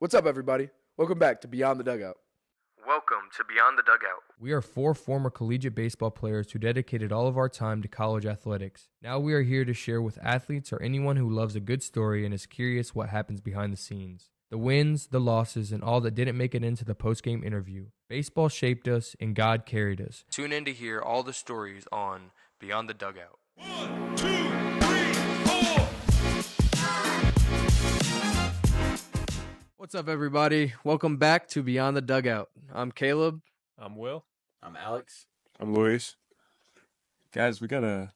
What's up, everybody? Welcome back to Beyond the Dugout. Welcome to Beyond the Dugout. We are 4 former collegiate baseball players who dedicated all of our time to college athletics. Now we are here to share with athletes or anyone who loves a good story and is curious what happens behind the scenes. The wins, the losses, and all that didn't make it into the post-game interview. Baseball shaped us and God carried us. Tune in to hear all the stories on Beyond the Dugout. 1, 2, 3, 4. What's up, everybody? Welcome back to Beyond the Dugout. I'm Caleb. I'm Will. I'm Alex. I'm Luis. Guys, we got a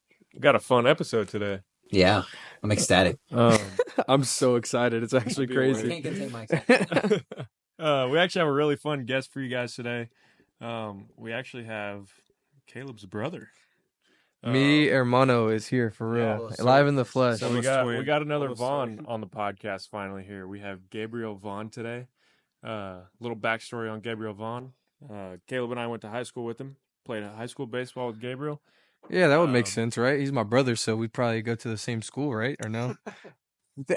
fun episode today. Yeah, I'm ecstatic. I'm so excited. It's actually crazy. Can't contain my excitement. We actually have a really fun guest for you guys today. We actually have Caleb's brother. Mi hermano is here for real, live in the flesh. So we got another Vaughn on the podcast finally here. We have Gabriel Vaughn today. Little backstory on Gabriel Vaughn. Caleb and I went to high school with him. Played high school baseball with Gabriel. Yeah, that would make sense, right? He's my brother, so we'd probably go to the same school, right? Or no? I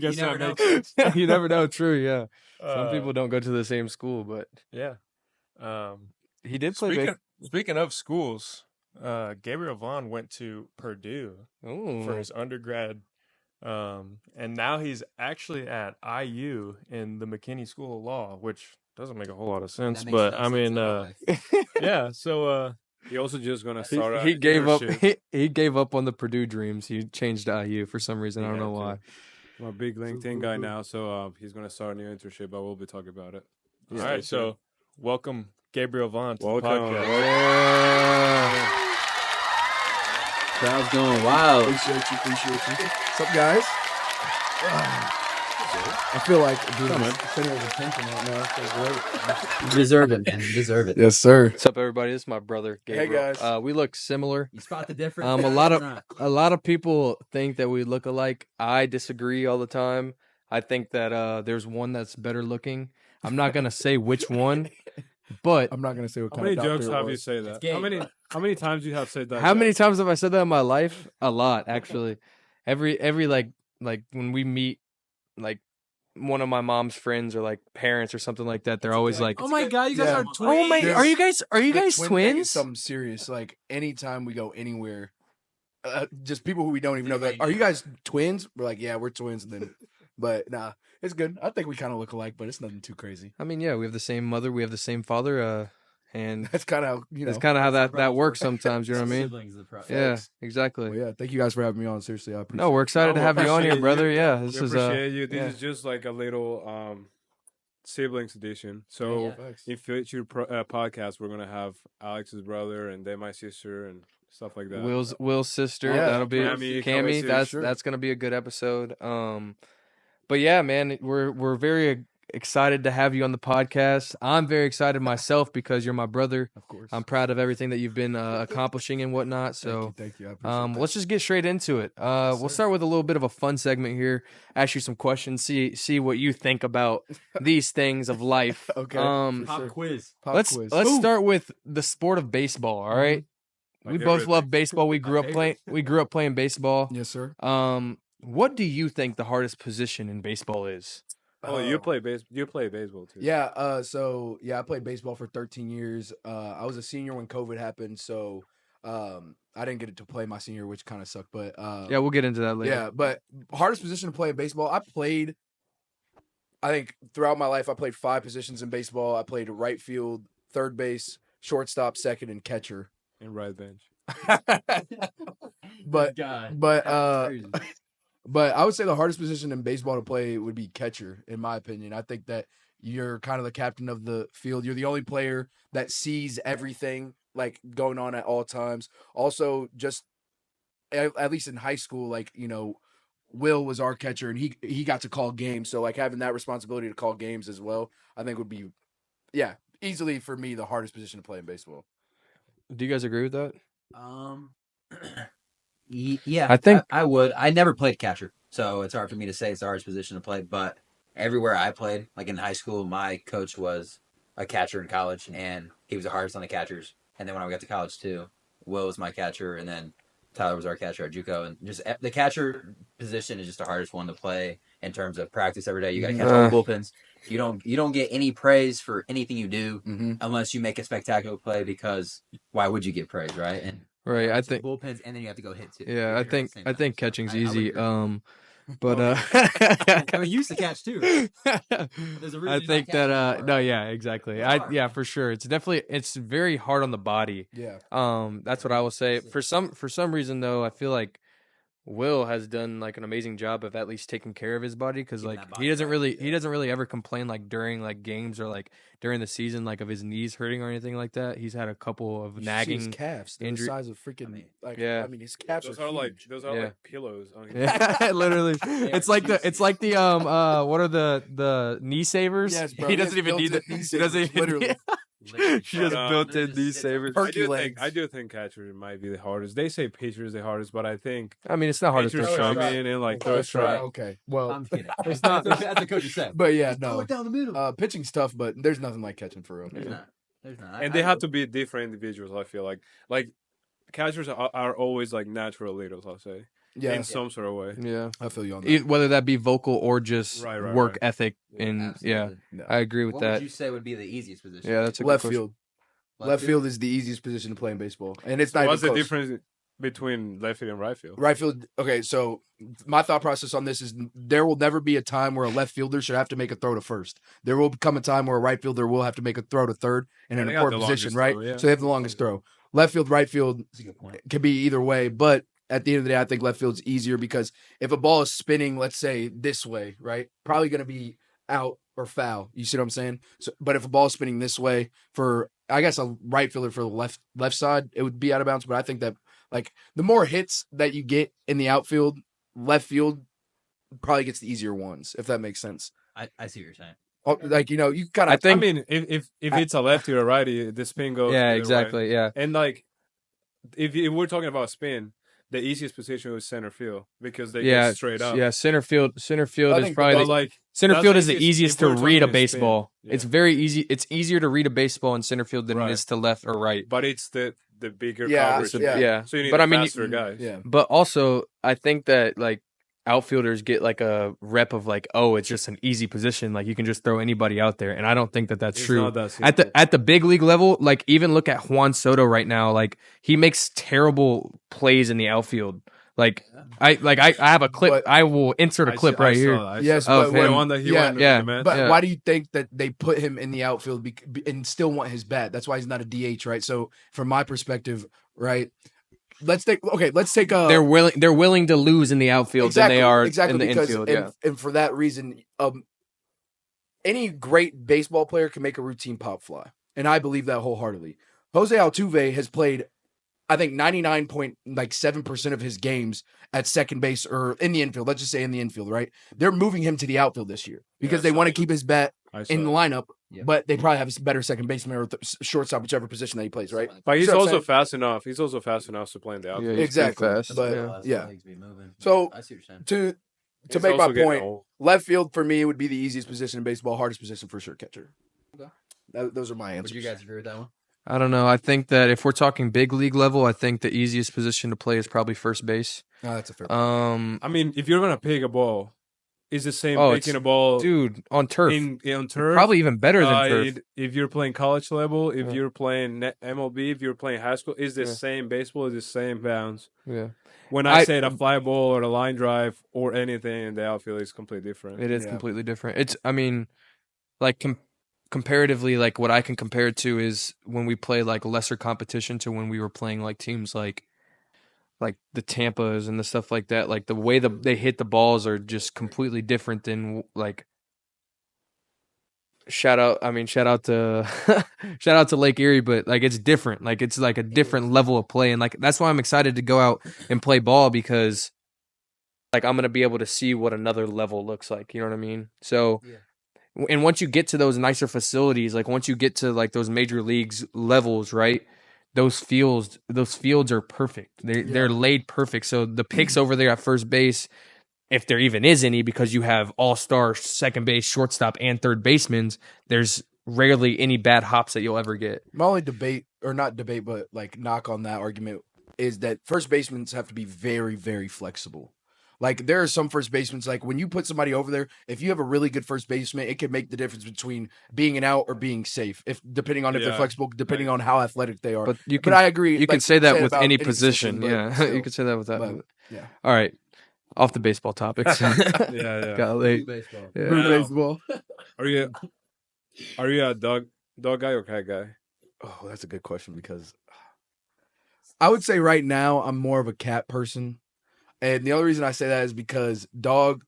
guess that makes sense. You never know. True, yeah. Some people don't go to the same school, but yeah. He did play. Speaking of schools, Gabriel Vaughn went to Purdue for his undergrad, and now he's actually at IU in the McKinney School of Law, which doesn't make a whole lot of sense. But I mean, yeah. So he also just gonna start. He gave up. He gave up on the Purdue dreams. He changed to IU for some reason. I don't know why. I'm a big LinkedIn guy now, so he's gonna start a new internship. But we'll be talking about it. All right. So welcome. Gabriel Vaughn to the Welcome. podcast. Yeah. Crowd's going wild. Appreciate you. What's up, guys? I feel like being center of attention right now. Feels great. Deserve it, man. Deserve it. Yes, sir. What's up, everybody? This is my brother, Gabriel. Hey, guys. We look similar. You spot the difference? A lot of people think that we look alike. I disagree all the time. I think that there's one that's better looking. I'm not gonna say which one, but I'm not gonna say what How kind many of doctor jokes it have was. you say that? gay. How many times you have said that? how many times have I said that in my life? A lot, actually. Every like when we meet, like one of my mom's friends or like parents or something like that, they're always like, Oh my God, you guys Yeah. are twins. "Oh my, are you guys The twin thing is twins?" something serious. Like anytime we go anywhere, just people who we don't even know. Like, are you guys twins? We're like, yeah, we're twins. And then, but nah, it's good. I think we kind of look alike, but it's nothing too crazy. I mean, yeah, we have the same mother, we have the same father, and That's kind of that's kind of how that works sometimes. You know what I mean? Siblings is the pro- Yeah, exactly. Well, yeah, thank you guys for having me on. Seriously, I appreciate No, we're excited to have you on here, appreciate brother. you. Yeah, We this is appreciate you. This yeah. is just like a little siblings edition. So Yeah. Thanks. in future podcast, we're gonna have Alex's brother and then my sister and stuff like that. Will's sister. Yeah, That'll be Cammy, Cammy. sure. That's gonna be a good episode. But yeah, man, we're very excited to have you on the podcast. I'm very excited myself because you're my brother. Of course. I'm proud of everything that you've been accomplishing and whatnot. So Thank you. I appreciate that. let's just get straight into it. We'll start with a little bit of a fun segment here. Ask you some questions. See what you think about these things of life. Okay. Um, For sure. quiz. Pop let's quiz. let's start with the sport of baseball. All right. My We both favorite. love baseball. We grew up playing baseball. Yes, sir. What do you think the hardest position in baseball is? Oh, you play baseball too. Yeah. I played baseball for 13 years. I was a senior when COVID happened, so I didn't get to play my senior, which kind of sucked. But Yeah, we'll get into that later. yeah. But hardest position to play in baseball. I think throughout my life, I played 5 positions in baseball. I played right field, third base, shortstop, second, and catcher. And right bench. But God. but Crazy. But I would say the hardest position in baseball to play would be catcher, in my opinion. I think that you're kind of the captain of the field. You're the only player that sees everything like going on at all times. Also, just at least in high school, like, Will was our catcher and he got to call games. So like having that responsibility to call games as well, I think would be, easily for me the hardest position to play in baseball. Do you guys agree with that? Yeah, I think- I would. I never played catcher, so it's hard for me to say it's the hardest position to play. But everywhere I played, like in high school, my coach was a catcher in college, and he was the hardest on the catchers. And then when I got to college too, Will was my catcher, and then Tyler was our catcher at JUCO, and just the catcher position is just the hardest one to play in terms of practice every day. You got to catch all the bullpens. You don't get any praise for anything you do unless you make a spectacular play, because why would you get praise, right? And Right, I think bullpens, and then you have to go hit too. Yeah, I think catching's easy. But I mean, you used to catch too. There's a reason I think that anymore, no, right? yeah, exactly. It's hard. For sure. It's very hard on the body. Yeah. That's what I will say. For some reason though, I feel like Will has done like an amazing job of at least taking care of his body, because Keeping like that he body right, doesn't really ever complain like during like games or like during the season like of his knees hurting or anything like that. He's had a couple of You should see nagging his calves. They're the injury. size of freaking Yeah. I mean, his calves Those are are like huge. Yeah. pillows. On Yeah, literally. It's like the what are the knee savers? Yes, bro. He He has doesn't even need built-in knee he doesn't savers, even literally. She has But, built-in knee savers. I do think catcher might be the hardest. They say pitcher is the hardest, but I think I mean, it's not hard to pitchers throw come strikes. in and like throw a strike. Okay. Well, I'm kidding. it's not. That's what coach said. But yeah, Throw no. it down the middle. Pitching's tough, but there's nothing like catching for real. There's not. There's not. And they have to be different individuals. I feel like catchers are always like natural leaders. I'll say Yeah, in some sort of way. Yeah. I feel you on that. Whether that be vocal or just Right, work right. ethic, and Absolutely. No. I agree with What that. would you say would be the easiest position? Yeah, that's a Left good question. field. Left field is the easiest position to play in baseball, and it's not What's the even close. difference between left field and right field? Right field. Okay, so my thought process on this is there will never be a time where a left fielder should have to make a throw to first. There will come a time where a right fielder will have to make a throw to third in an they got important the position, longest right? throw, yeah. So they have the longest throw. Left field, right field That's a good point. can be either way, but at the end of the day, I think left field's easier because if a ball is spinning, let's say this way, right, probably going to be out or foul. You see what I'm saying? So, but if a ball is spinning this way for, I guess, a right fielder for the left side, it would be out of bounds. But I think that like the more hits that you get in the outfield, left field probably gets the easier ones, if that makes sense. I see what you're saying. Like, you know, you kind of. I think. I mean, if it's a lefty or a righty, the spin goes. Yeah, either way. exactly. Yeah. And like, if we're talking about spin, the easiest position was center field because they Yeah. get straight up. Yeah. Center field I is think probably But the, like center that's field the is the easiest if to we're read a talking spin. baseball. Yeah. It's very easy. It's easier to read a baseball in center field than Right. it is to left or right. But it's the bigger Yeah, coverage. yeah. So you need But the I mean, faster guys. Yeah. But also, I think that like outfielders get like a rep of like, oh, it's just an easy position. Like you can just throw anybody out there, and I don't think that that's It's true. not that At simple. the big league level, like even look at Juan Soto right now. Like he makes terrible plays in the outfield. Like I have a clip. But- I will insert a clip right here. Yes, Of but him. The one that he Yeah, went yeah, in the match. But Yeah. why do you think that they put him in the outfield and still want his bat? That's why he's not a DH, right? So from my perspective, right? Let's take They're willing to lose in the outfield than they are in the because, infield. and, Yeah, and for that reason, any great baseball player can make a routine pop fly, and I believe that wholeheartedly. Jose Altuve has played, I think, 99.7% of his games at second base or in the infield. Let's just say in the infield, right? They're moving him to the outfield this year because they want to keep his bat in the lineup, Yeah. but they probably have a better second baseman or shortstop, whichever position that he plays, right? But he's See what I'm also saying? fast enough. He's also fast enough to play in the outfield. Yeah, he's Exactly. pretty fast. But Yeah. yeah. Legs be moving. So I see what you're saying. to He's make my also getting point, old. left field for me would be the easiest position in baseball, hardest position for sure, catcher. Okay. Those are my answers. Would you guys agree with that one? I don't know. I think that if we're talking big league level, I think the easiest position to play is probably first base. Oh, that's a fair. I mean, if you're gonna pick a ball, it's the same Oh, picking a ball Dude, on turf, on turf. probably even better than turf. If you're playing college level, if Yeah. you're playing MLB, if you're playing high school, it's the Yeah. same baseball, it's the same bounce. Yeah, When I said a fly ball or a line drive or anything in the outfield is completely different. it is Yeah. completely different. It's, I mean, like comparatively, like what I can compare it to is when we play like lesser competition to when we were playing like teams like the Tampas and the stuff like that. Like the way they hit the balls are just completely different than like. Shout out to shout out to Lake Erie, but like it's different. Like it's like a different level of play, and like that's why I'm excited to go out and play ball, because like I'm gonna be able to see what another level looks like. You know what I mean? So, and once you get to those nicer facilities, like once you get to like those major leagues levels, right? Those fields are perfect. They're laid perfect. So the picks over there at first base, if there even is any, because you have all-star second base, shortstop, and third basemen, there's rarely any bad hops that you'll ever get. My only debate, or not debate, but like knock on that argument is that first basemen have to be very, very flexible. Like there are some first basemen, like when you put somebody over there, if you have a really good first baseman, it can make the difference between being an out or being safe, if depending on if they're flexible, depending on how athletic they are. But you But I agree. You can say that with about any position. but Yeah, still. you can say that with that. But, yeah. All right, off the baseball topics. Yeah. Got late. Baseball. Yeah. Blue baseball. Are you a dog guy or cat guy? Oh, that's a good question because I would say right now I'm more of a cat person. And the only reason I say that is because dog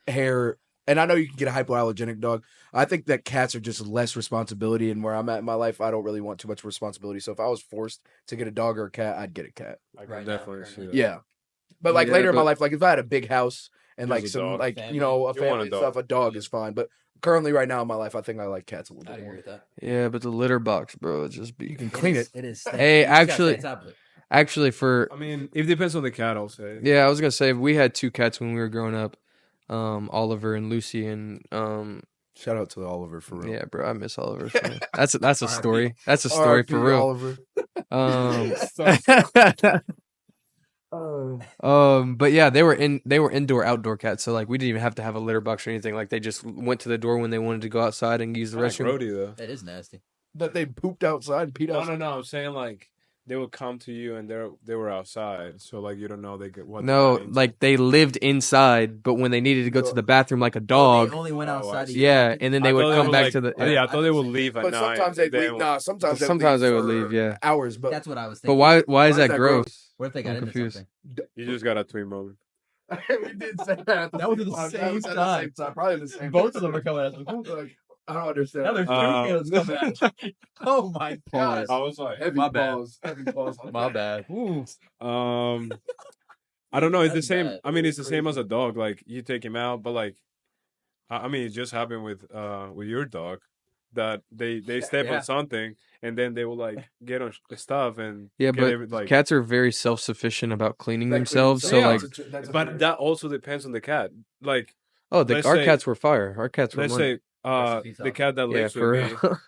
hair, and I know you can get a hypoallergenic dog. I think that cats are just less responsibility. And where I'm at in my life, I don't really want too much responsibility. So if I was forced to get a dog or a cat, I'd get a cat. I can definitely see that. Yeah. But like later in my life, like if I had a big house and like Just a some dog. like, Family. you know, a You want family a and dog. stuff, a dog is fine. But currently right now in my life, I think I like cats a little I bit agree more. with that. Yeah, but the litter box, bro, it just be. You can clean it. It is. Hey, You just gotta actually- stay on top of it. Actually, for I mean, it depends on the cat, I'll say. yeah, I was gonna say we had 2 cats when we were growing up, Oliver and Lucy, and Shout out to Oliver for real. yeah, bro, I miss Oliver. So that's a story. That's a story R.I.P. for real. Oliver. But yeah, they were indoor outdoor cats, so like we didn't even have to have a litter box or anything. Like they just went to the door when they wanted to go outside and use the I like restroom. Brody, though. That is nasty. That they pooped outside and peed outside. No. I'm saying like they would come to you and they were outside, so like you don't know they get what. No, they're into. like they lived inside, but when they needed to go to the bathroom like a dog, They only went Oh, I outside. to see. get yeah, food. and then they I would thought come were back like- to the. Yeah, I thought they would leave at But night. sometimes they then- leave. Nah, sometimes Sometimes they would for leave, yeah. hours. But That's what I was But thinking. why is that gross? What if they got I'm into confused. something? You just got a tweet moment. we did say that. At the That was at the time. same That was at time. Probably the same. Both of them are coming at us. Like, I don't understand. Now there's three Uh, Caleb's coming at us. Oh my god. I was like, heavy My bad. balls. Heavy balls. My bad. I don't know. It's the That's same. bad. I mean, it's the same as a dog. Like you take him out, but like, I mean, it just happened with your dog that they step Yeah. on something and then they will like get on stuff and Yeah, get but like. cats are very self-sufficient about cleaning Like, themselves. So Yeah. like, But that also depends on the cat. Like, oh, let's our say- cats were fire. Our cats were let's money. say Recipes the off. cat that Yeah, lives for with me. real.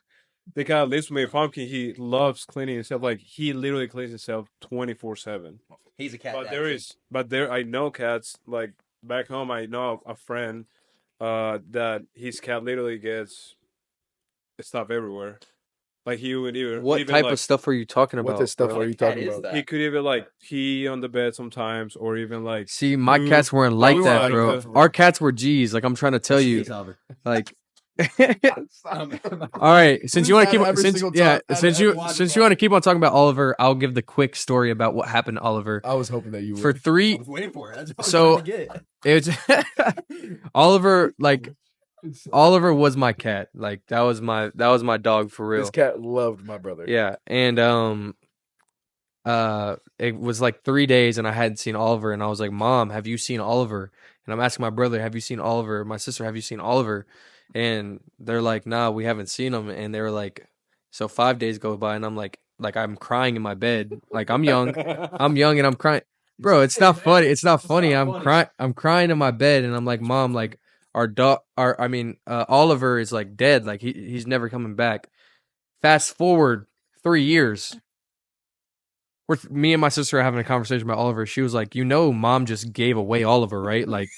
The cat that lives with me, Pumpkin. He loves cleaning himself. Like he literally cleans himself 24/7. He's a cat. But there I know cats like back home. I know a friend that his cat literally gets stuff everywhere. Like he would What even, type like, of stuff are you talking about? What the stuff bro? are you cat talking is about? that? he could even like pee on the bed sometimes, or even like See, my Ooh, cats weren't like we that, were bro. like the- Our cats were G's. Like I'm trying to tell you, He's Albert. like. All right, since you want to keep Every since single yeah time- since every you one since time. you want to keep on talking about Oliver, I'll give the quick story about what happened to Oliver. I was hoping that you would. For I 3, was waiting for it. That's what I was So- trying to get. it's Oliver. Like Oliver was my cat. Like that was my dog for real. This cat loved my brother. Yeah, and it was like 3 days, and I hadn't seen Oliver, and I was like, "Mom, have you seen Oliver?" And I'm asking my brother, "Have you seen Oliver?" My sister, "Have you seen Oliver?" And they're like, "Nah, we haven't seen him." And they were like, so 5 days go by, and I'm like I'm crying in my bed, like I'm young, and I'm crying, bro. It's not funny. It's not funny. I'm crying in my bed, and I'm like, "Mom, like Oliver is like dead. Like he's never coming back." Fast forward 3 years. Me and my sister are having a conversation about Oliver. She was like, Mom just gave away Oliver, right? Like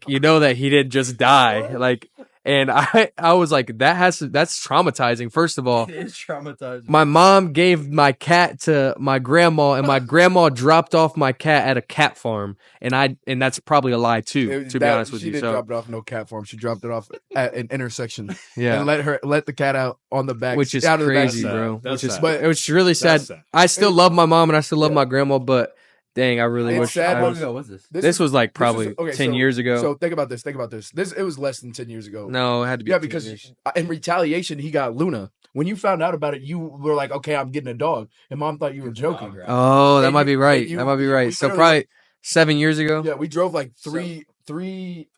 you know that he didn't just die. Like, and I was like, that's traumatizing. First of all, It is traumatizing. my mom gave my cat to my grandma, and my grandma dropped off my cat at a cat farm, and that's probably a lie too, to be honest with she you. didn't So drop it off no cat farm. She dropped it off at an intersection yeah, and let the cat out on the back, which is out of the back crazy, seat. bro. That's Which is, sad. but it was really sad. That's sad. I still love my mom and I still love my grandma, but dang, I really It's wish. sad, I How long was, ago was this? this was like this probably is- okay, 10 so- years ago. So think about this. It was less than 10 years ago. No, it had to be. Yeah, 10 because years. in retaliation, he got Luna. When you found out about it, you were like, "Okay, I'm getting a dog," and Mom thought you were joking. Oh, that And might you- be right. and you- That might be we right. So literally- probably 7 years ago. Yeah, we drove like three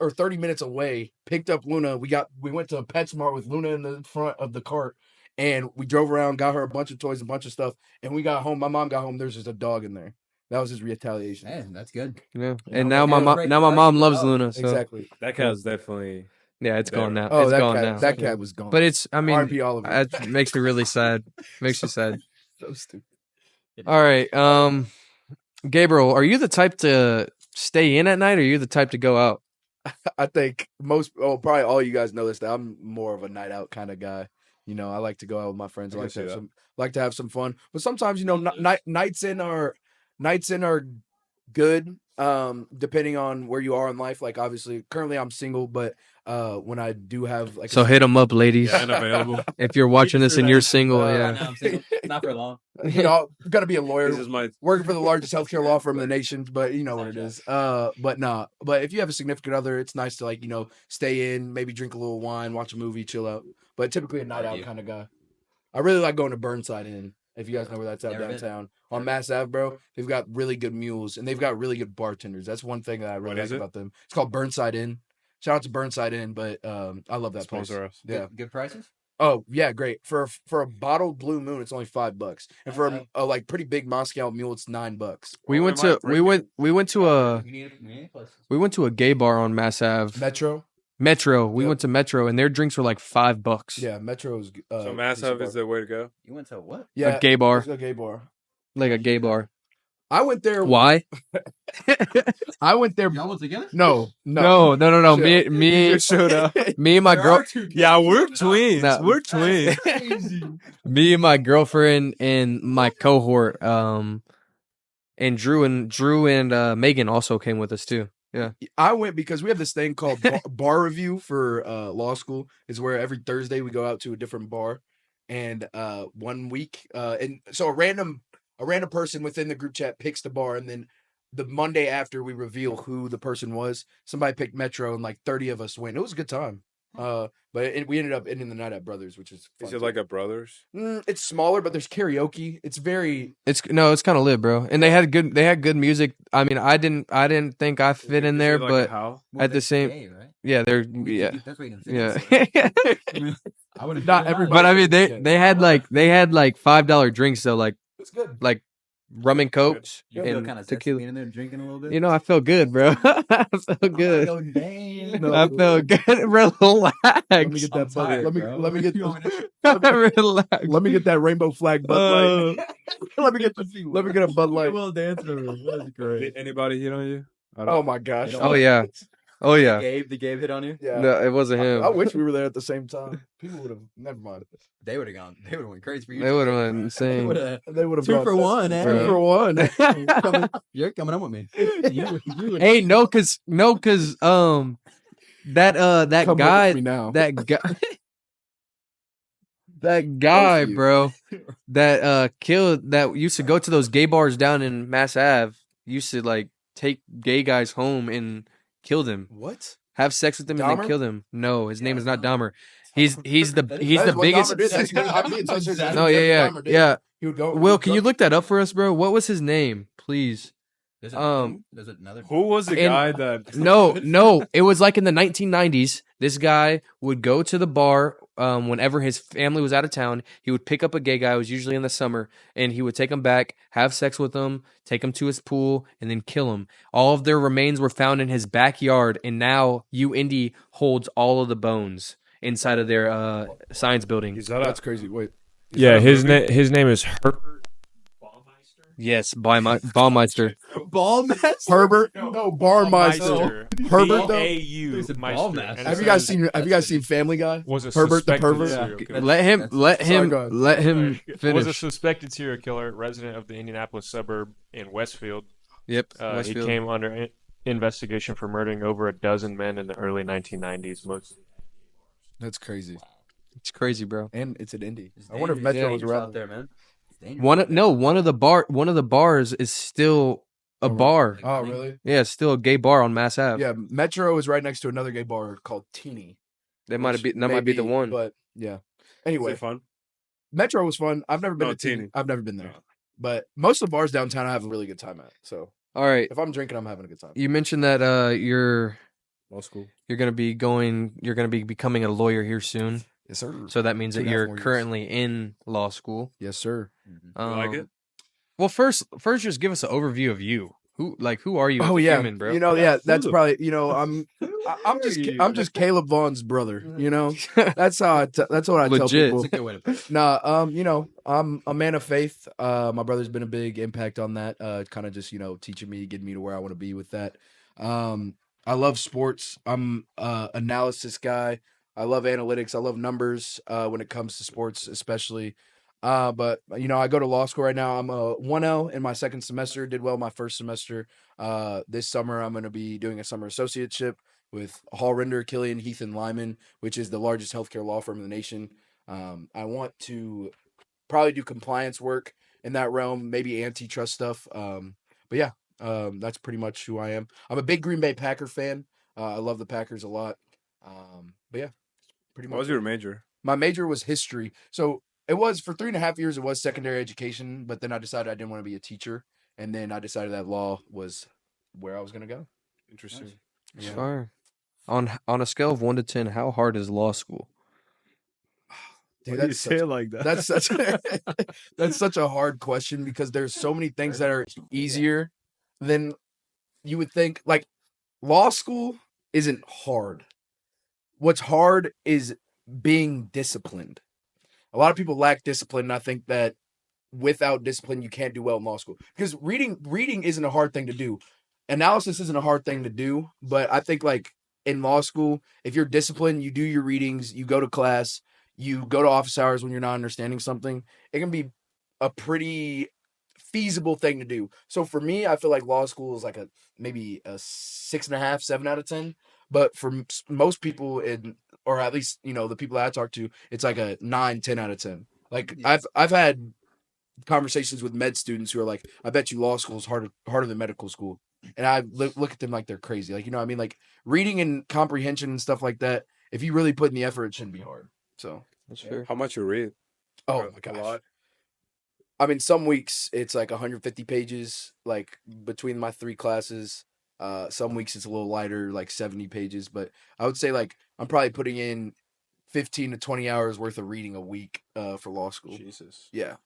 or 30 minutes away, picked up Luna. We went to a PetSmart with Luna in the front of the cart, and we drove around, got her a bunch of toys, a bunch of stuff, and we got home. My mom got home. There's just a dog in there. That was his retaliation. Man, that's good. Yeah. Yeah, And like, now my yeah, mom, great. now my Now mom you loves know. Luna. So Exactly. That cat's definitely. yeah, it's gone now. Oh, It's that gone cat. now. That cat was gone. But it's. I mean, R.I.P. Oliver. it makes me really sad. Makes me sad. So stupid. All right. Gabriel, are you the type to stay in at night, or are you the type to go out? I think probably all you guys know this, that I'm more of a night out kind of guy. I like to go out with my friends. I I like can to have see that. like to have some fun. But sometimes, nights in are good. Depending on where you are in life. Like obviously, currently I'm single, but when I do have like So hit them up, ladies. Yeah, unavailable. If you're watching this and you're single, Uh, yeah. No, I'm single. Not for long. I'm gonna be a lawyer. This is my Working for the largest healthcare law firm in the nation, but you know what it is. But if you have a significant other, it's nice to stay in, maybe drink a little wine, watch a movie, chill out. But typically a night out kind of guy. I really like going to Burnside Inn. If you guys know where that's at Never been. downtown on Mass Ave, bro, they've got really good mules and they've got really good bartenders. That's one thing that I really What like is it? about them. It's called Burnside Inn. Shout out to Burnside Inn, but I love that place. sponsor us. Yeah. Good prices. Oh yeah, great. For a bottled Blue Moon, it's only $5, and for a like pretty big Moscow Mule, it's $9. We Oh, went am I to we went we went to a You need places. we went to a gay bar on Mass Ave. Metro, Metro. We Yep. went to Metro, and their drinks were like $5. yeah, Metro's. So Mass Ave is the way to go. You went to what? yeah A gay bar, It's a gay bar. like a gay bar. I went there. Why? I went there. Y'all went together? No. No. Chill. Me showed up. me and my girl. Yeah, we're twins. No. We're twins. Me and my girlfriend and my cohort, and Drew and Megan also came with us too. Yeah. I went because we have this thing called bar review for law school. It's where every Thursday we go out to a different bar, and 1 week, and so a random person within the group chat picks the bar, and then the Monday after we reveal who the person was. Somebody picked Metro, and like 30 of us went. It was a good time. We ended up ending the night at Brothers, which is fun Is it too. like a Brothers? It's smaller, but there's karaoke. It's very It's kind of lit, bro. And they had good music. I mean, I didn't think I fit in Is there, it like but a how? at the same, Gay, right? yeah, they're yeah. That's what you Yeah. I would not everybody. But I mean, they had like $5 drinks though, like it's good. rum and coke You feel and kind of tequila. in there drinking a little bit. You know, I felt good, bro. I felt good. No. I felt good. Relax. Let me get that I'm tired, bud. bro. Let me get Relax. let me get that rainbow flag Bud Light. let me get a Bud Light. Well, dancer. That's great. Did anybody hit on you? Oh my gosh. Oh yeah. Oh yeah. The Gabe hit on you. Yeah. No, it wasn't him. I wish we were there at the same time. People would have never mind. They would have gone. They would have went crazy for you. They would have went They insane. would've- They would have 2 for 1, eh? 2 for 1. You're coming up with me. You Hey, no, cause that Come guy, with me now. that guy, that guy, you. bro, that used to go to those gay bars down in Mass Ave, used to like take gay guys home and kill them, What? have sex with them, and Dahmer? then kill them. No, his name is not Dahmer. He's the That is the what biggest. Dahmer did. That's what I'm being so serious. No, yeah. He would go. Will, can you look that up for us, bro? What was his name, please? There's another. Who was the And- guy that? No. It was like in the 1990s. This guy would go to the bar whenever his family was out of town. He would pick up a gay guy. It was usually in the summer, and he would take him back, have sex with him, take him to his pool, and then kill him. All of their remains were found in his backyard, and now UIndy holds all of the bones inside of their science building. Is that That's crazy. Wait. yeah, his name is Herbert. Yes, Baumeister. Herbert? No, Barmeister. Herbert, though? B-A-U, It's a Meister. ball master. And Have it's you guys seen Family Guy? was a Herbert the suspected pervert? serial killer. Let him Was a finish. suspected serial killer, resident of the Indianapolis suburb in Westfield. Yep, He Westfield. came under investigation for murdering over a dozen men in the early 1990s. Most That's crazy. It's crazy, bro. And it's an indie. I wonder if Metro was out around there, man. It's dangerous. One of the bars is still a bar. Oh, really? Yeah, it's still a gay bar on Mass Ave. Yeah, Metro is right next to another gay bar called Teeny. That might which be the one. But yeah. Was Anyway, it fun? Metro was fun. I've never been No, to Teeny. Teeny. I've never been there. But most of the bars downtown I have a really good time at. So All right. if I'm drinking, I'm having a good time. You mentioned that you're Law school. gonna be becoming a lawyer here soon. Yes, sir. So that means that 2.5 you're more years. currently in law school. Yes, sir. You like it? Well, first, just give us an overview of you. Who are you as Oh a yeah, human, bro? you know, yeah, that's the- probably, you know, I'm just Caleb Vaughn's brother, you know. That's what I tell Legit. people. That's a good way to put it. Nah, you know, I'm a man of faith. My brother's been a big impact on that. Kind of just, you know, teaching me, getting me to where I want to be with that. I love sports. I'm a analysis guy. I love analytics. I love numbers. When it comes to sports, especially. But you know, I go to law school right now. I'm a 1L in my second semester. Did well my first semester. This summer I'm going to be doing a summer associateship with Hall Render, Killian, Heath, and Lyman, which is the largest healthcare law firm in the nation. I want to probably do compliance work in that realm, maybe antitrust stuff. But yeah, that's pretty much who I am. I'm a big Green Bay Packer fan. I love the Packers a lot. But yeah, pretty What much. was your major? My major was history. So it was for 3.5 years, it was secondary education, but then I decided I didn't want to be a teacher. And then I decided that law was where I was going to go. Interesting. It's fire. On a scale of 1 to 10, how hard is law school? Dude, Why do you say it like that? That's such that's such a hard question because there's so many things that are easier than you would think. Like law school isn't hard. What's hard is being disciplined. A lot of people lack discipline, and I think that without discipline you can't do well in law school. Because reading isn't a hard thing to do. Analysis isn't a hard thing to do, but I think like in law school, if you're disciplined, you do your readings, you go to class, you go to office hours when you're not understanding something, it can be a pretty feasible thing to do. So for me, I feel like law school is like maybe a 6.5, 7 out of 10. But for most people, or at least you know the people that I talk to, it's like a 9, 10 out of 10. Like I've had conversations with med students who are like, I bet you law school is harder than medical school. And I look at them like they're crazy. Like, you know what I mean? Like reading and comprehension and stuff like that, if you really put in the effort, it shouldn't be hard. So That's fair. How much you read? oh A my gosh. lot. I mean, some weeks it's like 150 pages, like between my 3 classes. Some weeks it's a little lighter, like 70 pages. But I would say like I'm probably putting in 15 to 20 hours worth of reading a week for law school. Jesus. Yeah.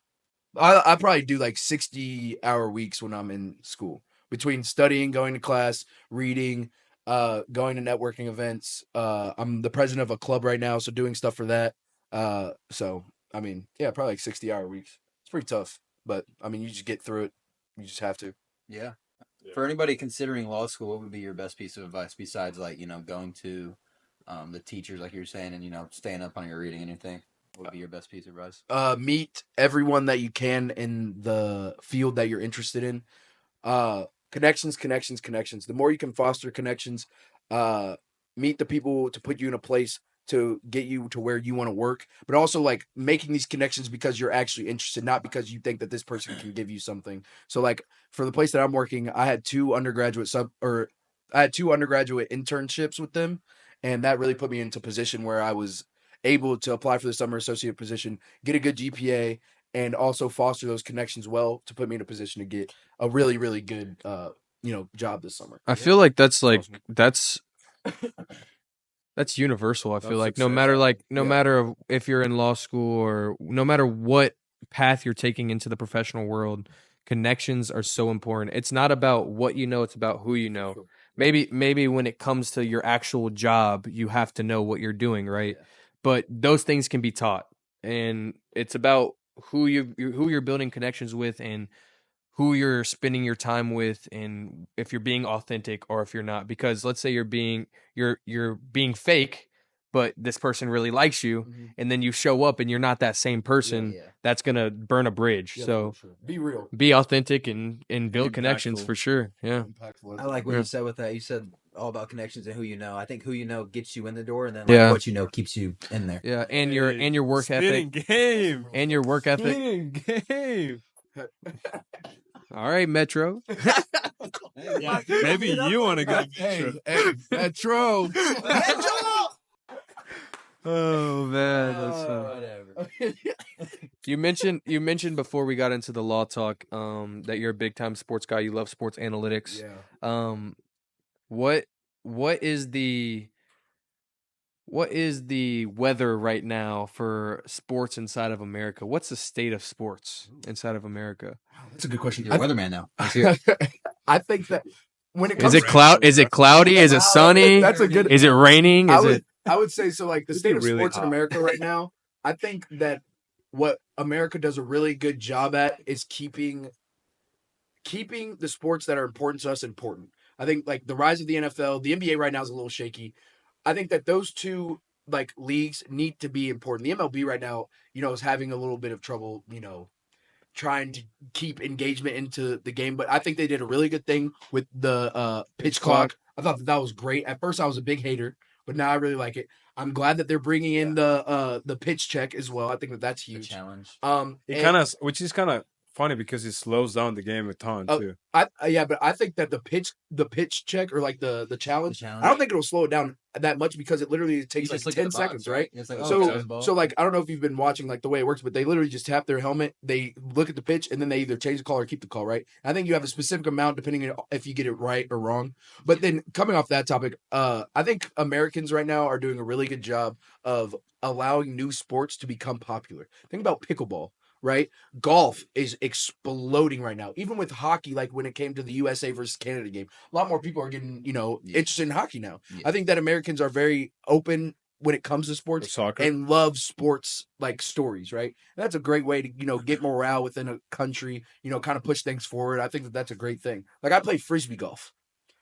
I probably do like 60-hour weeks when I'm in school between studying, going to class, reading, going to networking events. I'm the president of a club right now, so doing stuff for that. So I mean, yeah, probably like 60-hour weeks. It's pretty tough, but I mean, you just get through it. You just have to. Yeah. For anybody considering law school, what would be your best piece of advice besides like, you know, going to the teachers like you were saying and, you know, staying up on your reading and everything? What would be your best piece of advice? Meet everyone that you can in the field that you're interested in. Connections. The more you can foster connections, meet the people to put you in a place to get you to where you want to work, but also like making these connections because you're actually interested, not because you think that this person can give you something. So like for the place that I'm working, I had 2 undergraduate internships with them, and that really put me into a position where I was able to apply for the summer associate position, get a good GPA, and also foster those connections well to put me in a position to get a really, really good, job this summer. I feel like that's Awesome. that's universal. I feel That's like no success. matter no Yeah. matter if you're in law school or no matter what path you're taking into the professional world, connections are so important. It's not about what you know, it's about who you know. Maybe when it comes to your actual job, you have to know what you're doing, right? Yeah. But those things can be taught, and it's about who you're building connections with and who you're spending your time with, and if you're being authentic or if you're not. Because let's say you're being fake, but this person really likes you, and then you show up and you're not that same person. Yeah. That's gonna burn a bridge. Yeah, So for sure. Be real. be authentic and build connections Impactful. for sure. Yeah. Impactful. I like what Yeah. you said with that. You said all about connections and who you know. I think who you know gets you in the door, and then Yeah. what you know keeps you in there. Yeah, and your work Spitting ethic game. and your work ethic. Spitting game. All right, Metro. Yeah, maybe you want to go. Hey, Metro. Oh man, that's Whatever. You mentioned before we got into the law talk that you're a big time sports guy. You love sports analytics. Yeah. What is the What is the weather right now for sports inside of America? What's the state of sports inside of America? That's a good question. You're a weatherman now. I think that when it comes Is it cloudy? Is it sunny? That's a good. Is it raining? I would say so. Like the state of really sports in hot. America right now, I think that what America does a really good job at is keeping the sports that are important to us important. I think like the rise of the NFL, the NBA right now is a little shaky. I think that those two like leagues need to be important. The MLB right now, is having a little bit of trouble, trying to keep engagement into the game. But I think they did a really good thing with the pitch clock. I thought that was great. At first, I was a big hater, but now I really like it. I'm glad that they're bringing in the pitch check as well. I think that that's huge. Challenge. Which is kind of funny because it slows down the game a ton too. But I think that the pitch check or like the challenge, I don't think it'll slow it down that much because it literally takes like 10 seconds, right? It's like, So like I don't know if you've been watching like the way it works, but they literally just tap their helmet, they look at the pitch, and then they either change the call or keep the call, right? I think you have a specific amount depending on if you get it right or wrong. But then coming off that topic, I think Americans right now are doing a really good job of allowing new sports to become popular. Think about pickleball. Right? Golf is exploding right now. Even with hockey, like when it came to the USA versus Canada game, a lot more people are getting, interested in hockey now. Yeah. I think that Americans are very open when it comes to sports Soccer. and love sports like stories, right? And that's a great way to, get morale within a country, kind of push things forward. I think that that's a great thing. Like I play frisbee golf.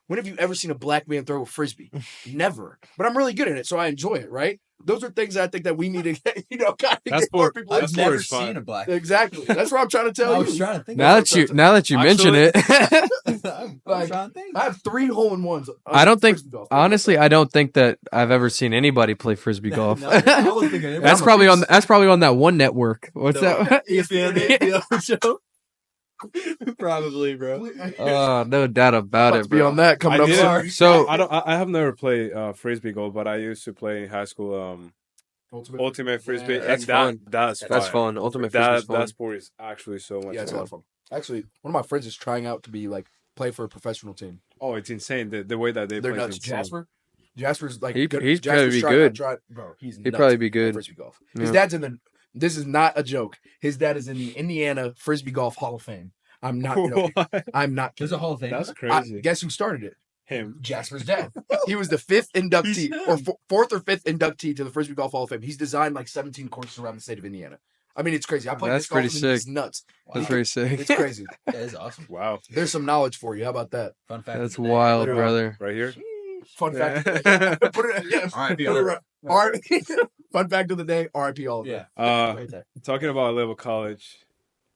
When have you ever seen a black man throw a frisbee? Never. But I'm really good at it, so I enjoy it, right? Those are things I think that we need to get, get more people. I've never seen a black. Exactly. That's what I'm trying to tell you. I was trying to think. Now that you mention it, I'm Like, trying to think. I have 3 hole-in-ones. I don't think. frisbee golf. Honestly, I don't think that I've ever seen anybody play frisbee golf. No, I was thinking That's probably on that one network. What's that? ESPN show. Probably, bro. Oh, no doubt about Let's it, be bro. on that coming I up did. soon. So I have never played frisbee golf, but I used to play in high school. Ultimate frisbee. Yeah, and that's fun. That's That's fun. fun. Ultimate frisbee is fun. That sport is actually so much Yeah, it's a fun. lot of fun. Actually, one of my friends is trying out to be like play for a professional team. Oh, it's insane the way that they They're play. is nuts. insane. Jasper's like He'd good. probably be trying good. out, bro, he's He'd nuts probably be at good. frisbee golf. His Yeah. dad's in the. This is not a joke. His dad is in the Indiana Frisbee Golf Hall of Fame. I'm not. What? I'm not. There's Kidding. a whole thing. That's crazy. Guess who started it? Him. Jasper's dad. He was the 5th inductee, or 4th or 5th inductee to the Frisbee Golf Hall of Fame. He's designed like 17 courses around the state of Indiana. I mean, it's crazy. I played That's this golf pretty and it's sick. nuts. That's very sick. It's crazy. That is awesome. Wow. There's some knowledge for you. How about that? Fun fact. That's of the day. wild, Yeah. brother. Right here. Fun fact. Yeah. Put it. Yeah, R.I.P. put all it of right. Fun fact of the day. R.I.P. all of Yeah. them. Right there. Talking about level college,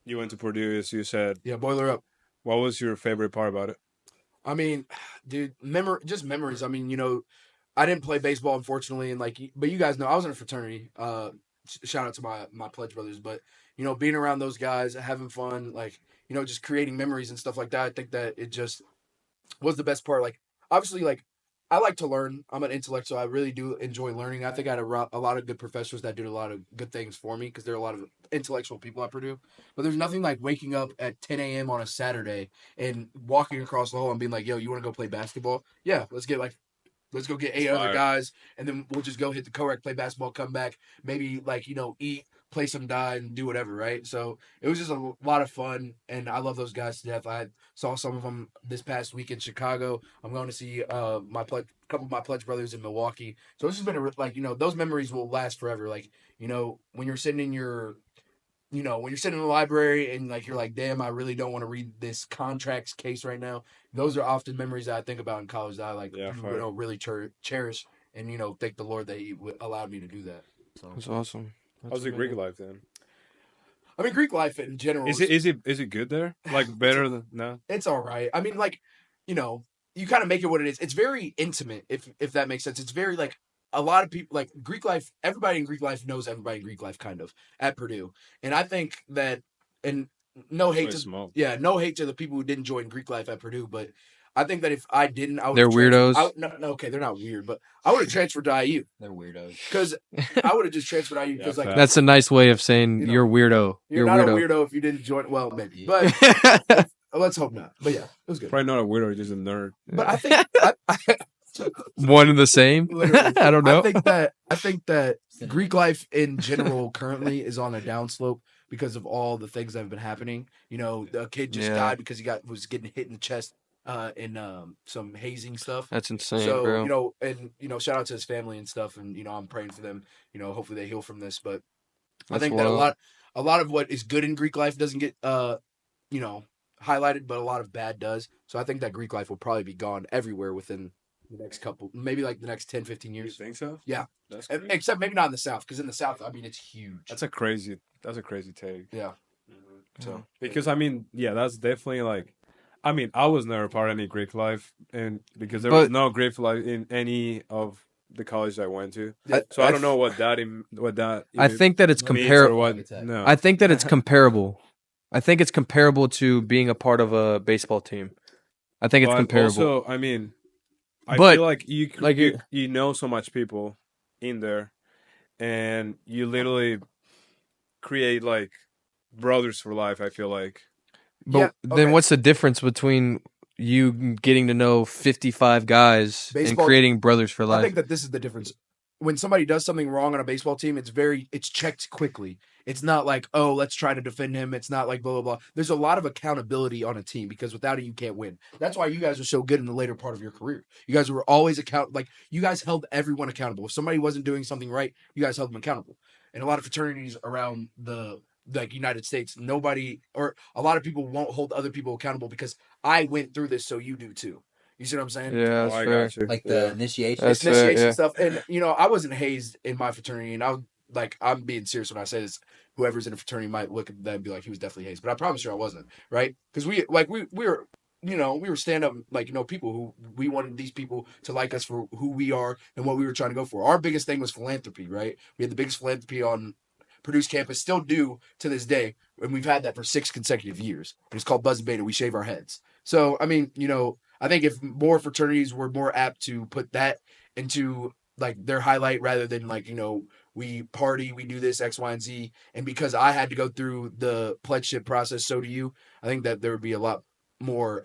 you went to Purdue, as you said. Yeah, boiler up. What was your favorite part about it? I mean, dude, just memories. I mean, I didn't play baseball, unfortunately, and but you guys know I was in a fraternity. Shout out to my pledge brothers, but being around those guys, having fun, just creating memories and stuff like that. I think that it just was the best part. Like, obviously, I like to learn. I'm an intellect, so I really do enjoy learning. I think I had a lot of good professors that did a lot of good things for me because there are a lot of intellectual people at Purdue. But there's nothing like waking up at 10 a.m. on a Saturday and walking across the hall and being like, yo, you want to go play basketball? Yeah, let's go get 8 other guys, and then we'll just go hit the co-rec, play basketball, come back, maybe eat, play some die, and do whatever, right? So it was just a lot of fun, and I love those guys to death. I saw some of them this past week in Chicago. I'm going to see couple of my pledge brothers in Milwaukee. So this has been those memories will last forever. When you're sitting in your when you're sitting in the library and you're like, damn, I really don't want to read this contracts case right now. Those are often memories that I think about in college that I really cherish and thank the Lord that He allowed me to do that. So That's awesome. How's the Greek life then? I mean, Greek life in general Is it good there? Like better than no? it's all right. I mean, you kind of make it what it is. It's very intimate, if that makes sense. It's very a lot of people Greek life. Everybody in Greek life knows everybody in Greek life, kind of at Purdue. And I think that, and no hate small. no hate to the people who didn't join Greek life at Purdue, but I think that if I didn't, I would. They're weirdos. No, okay, they're not weird, but I would have transferred to IU They're weirdos. because I would have just transferred to IU because Yeah, That's a nice way of saying you're weirdo. you're not a weirdo if you didn't join. Well, maybe, but let's hope not. But yeah, it was good. Probably not a weirdo, just a nerd. But I think One and the same. Literally. I don't know. I think that Greek life in general currently is on a downslope because of all the things that have been happening. You know, the kid just died because he was getting hit in the chest in some hazing stuff. That's insane, So, bro. you know, and shout out to his family and stuff, and I'm praying for them. Hopefully they heal from this. But I think that a lot of what is good in Greek life doesn't get highlighted, but a lot of bad does. So I think that Greek life will probably be gone everywhere within the next couple, maybe like the next 10, 15 years. You think so? Yeah. That's Except maybe not in the South, because in the South, I mean, it's huge. That's a crazy take. Yeah. So because that's definitely like, I was never part of any Greek life, and because there was no Greek life in any of the college I went to, so I don't know what that. I think that it's comparable. No, I think that it's comparable. I think it's comparable to being a part of a baseball team. I think it's comparable. Also, I feel like you know so much people in there, and you literally create like brothers for life. I feel like. But then what's the difference between you getting to know 55 guys and creating brothers for life? I think that this is the difference. When somebody does something wrong on a baseball team, it's checked quickly. It's not like, oh, let's try to defend him. It's not like blah, blah, blah. There's a lot of accountability on a team because without it, you can't win. That's why you guys are so good in the later part of your career. You guys were always you guys held everyone accountable. If somebody wasn't doing something right, you guys held them accountable. And a lot of fraternities around the United States, nobody or a lot of people won't hold other people accountable because I went through this, so you do too. You see what I'm saying? Yeah, that's fair. got you. Like the initiation. That's initiation stuff. And I wasn't hazed in my fraternity, and I'm being serious when I say this. Whoever's in a fraternity might look at that and be like, he was definitely hazed, but I promise you I wasn't, right? Because we were stand up people who we wanted these people to like us for who we are and what we were trying to go for. Our biggest thing was philanthropy, right? We had the biggest philanthropy on Purdue's campus, still do to this day, and we've had that for 6 consecutive years. And it's called Buzz and Beta. We shave our heads. So I mean, I think if more fraternities were more apt to put that into like their highlight rather than like, we party, we do this X, Y, and Z. And because I had to go through the pledgeship process, so do you. I think that there would be a lot more,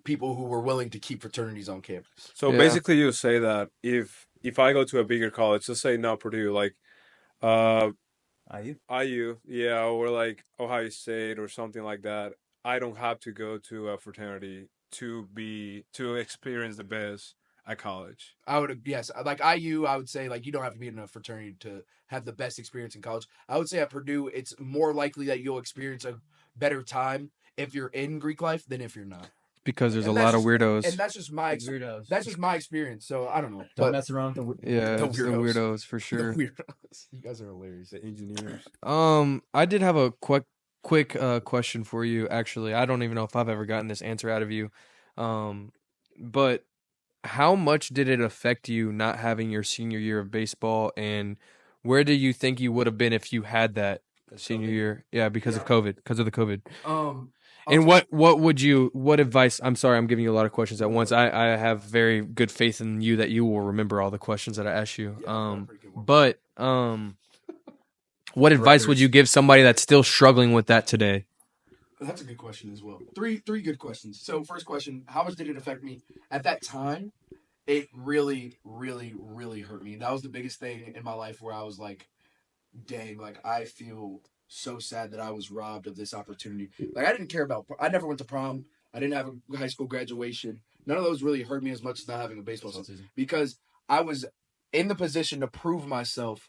people who were willing to keep fraternities on campus. So basically, you say that if I go to a bigger college, let's say not Purdue, like IU, yeah, or like Ohio State or something like that, I don't have to go to a fraternity to experience the best at college. Yes, like IU, I would say like you don't have to be in a fraternity to have the best experience in college. I would say at Purdue, it's more likely that you'll experience a better time if you're in Greek life than if you're not. Because there's a lot of weirdos. And that's just my weirdos. That's just my experience. So I don't know. Don't mess around with the the weirdos for sure. The weirdos. You guys are hilarious. The engineers. I did have a quick question for you. Actually, I don't even know if I've ever gotten this answer out of you. But how much did it affect you not having your senior year of baseball, and where do you think you would have been if you had that senior year? Yeah, because of COVID, because of the COVID. And what advice? I'm sorry, I'm giving you a lot of questions at once. I have very good faith in you that you will remember all the questions that I asked you. What advice would you give somebody that's still struggling with that today? That's a good question as well. Three good questions. So first question, how much did it affect me? At that time, it really, really, really hurt me. That was the biggest thing in my life where I was like, dang, like I feel so sad that I was robbed of this opportunity. Like I never went to prom. I didn't have a high school graduation. None of those really hurt me as much as not having a baseball season. Because I was in the position to prove myself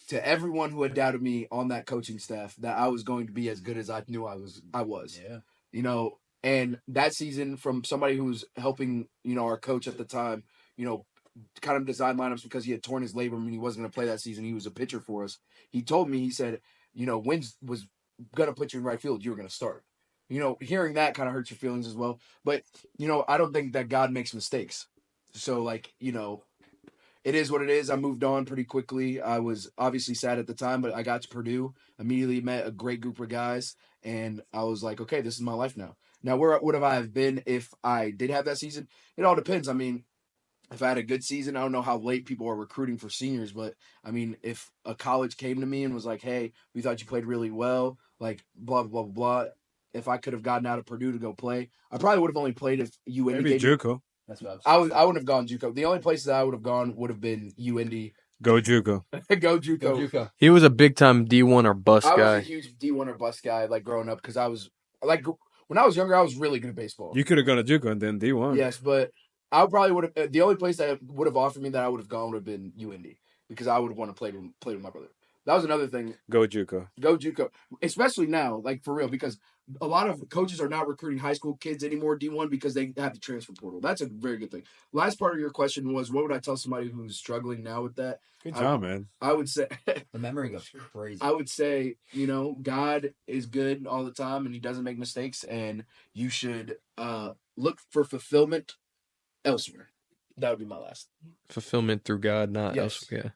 to everyone who had doubted me on that coaching staff that I was going to be as good as I knew I was. Yeah. And that season from somebody who was helping, our coach at the time, kind of design lineups because he had torn his labrum and he wasn't going to play that season. He was a pitcher for us. He told me, he said, Wins was going to put you in right field. You were going to start. Hearing that kind of hurts your feelings as well. But, I don't think that God makes mistakes. So, it is what it is. I moved on pretty quickly. I was obviously sad at the time, but I got to Purdue, immediately met a great group of guys, and I was like, okay, this is my life now. Now, where would I have been if I did have that season? It all depends. I mean, if I had a good season, I don't know how late people are recruiting for seniors, but I mean, if a college came to me and was like, hey, we thought you played really well, like blah, blah, blah, blah. If I could have gotten out of Purdue to go play, I probably would have only played if UND maybe JUCO. That's what I wouldn't have gone JUCO. The only places I would have gone would have been UND. Go JUCO. Go JUCO. He was a big time D1 or bust I was guy. a huge D1 or bust guy, like growing up, because I was like when I was younger, I was really good at baseball. You could have gone to JUCO and then D1. Yes, but I probably would have. The only place that would have offered me that I would have gone would have been UND because I would have wanted to play with my brother. That was another thing. Go JUCO. Go JUCO, especially now, like for real, because a lot of coaches are not recruiting high school kids anymore D1 because they have the transfer portal. That's a very good thing. Last part of your question was, what would I tell somebody who's struggling now with that? Good job, man. I would say The memory goes crazy. I would say, God is good all the time and he doesn't make mistakes, and you should look for fulfillment elsewhere. That would be my last. Fulfillment through God, not Yes. elsewhere. Yeah.